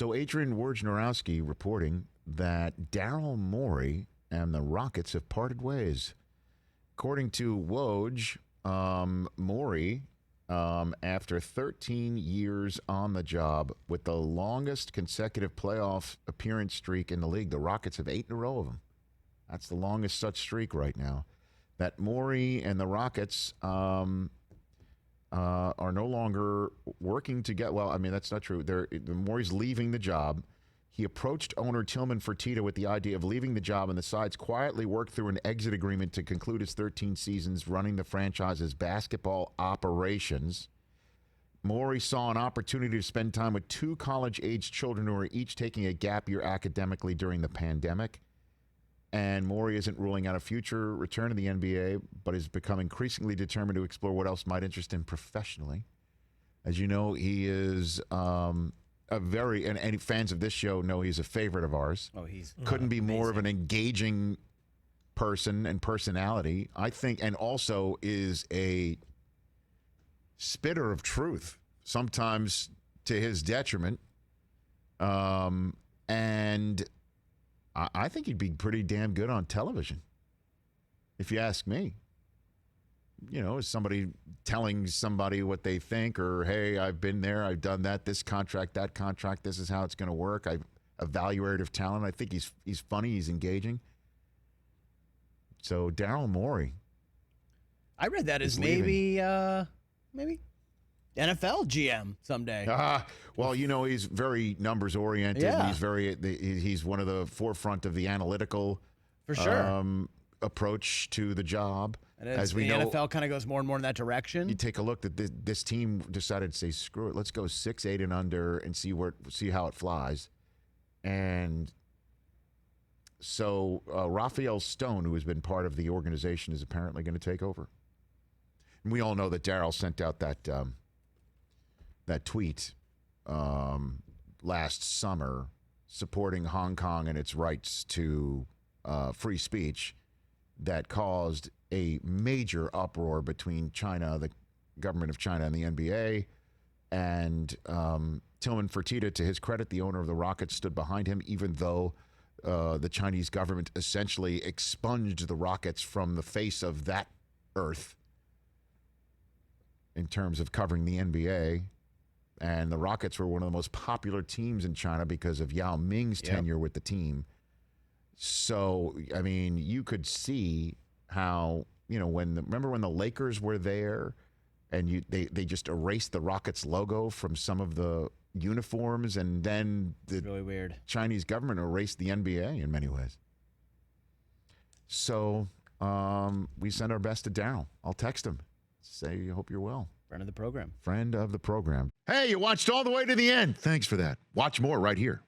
So Adrian Wojnarowski reporting that Daryl Morey and the Rockets have parted ways. According to Woj, Morey, after 13 years on the job with the longest consecutive playoff appearance streak in the league, the Rockets have 8 in a row of them. That's the longest such streak right now. That Morey and the Rockets are no longer working together. Well, I mean, that's not true. Morey's leaving the job. He approached owner Tillman Fertitta with the idea of leaving the job, and the sides quietly worked through an exit agreement to conclude his 13 seasons running the franchise's basketball operations. Morey saw an opportunity to spend time with 2 college-aged children who are each taking a gap year academically during the pandemic. And Morey isn't ruling out a future return to the NBA, but has become increasingly determined to explore what else might interest him professionally. As you know, he is and any fans of this show know he's a favorite of ours. Oh, he's couldn't be amazing. more of an engaging person and personality, I think, and also is a spitter of truth, sometimes to his detriment. And I think he'd be pretty damn good on television, if you ask me. You know, is somebody telling somebody what they think, or, hey, I've been there, I've done that, this contract, that contract, this is how it's going to work. I've evaluated talent. I think he's funny, he's engaging. So Daryl Morey. I read that as maybe NFL GM someday. Well, you know, he's very numbers oriented. Yeah. He's one of the forefront of the analytical For sure. Approach to the job. And as we know, NFL kind of goes more and more in that direction. You take a look at this team decided to say, screw it, let's go 6-8 and under and see how it flies. And so Raphael Stone, who has been part of the organization, is apparently going to take over. And we all know that Daryl sent out that tweet last summer supporting Hong Kong and its rights to free speech that caused a major uproar between China, the government of China, and the NBA. And Tillman Fertitta, to his credit, the owner of the Rockets, stood behind him, even though the Chinese government essentially expunged the Rockets from the face of that earth in terms of covering the NBA. And the Rockets were one of the most popular teams in China because of Yao Ming's tenure with the team. So, I mean, you could see how, you know, remember when the Lakers were there and they just erased the Rockets logo from some of the uniforms, and then the really weird Chinese government erased the NBA in many ways. So we send our best to Daryl. I'll text him. Say, hope you're well. Friend of the program. Friend of the program. Hey, you watched all the way to the end. Thanks for that. Watch more right here.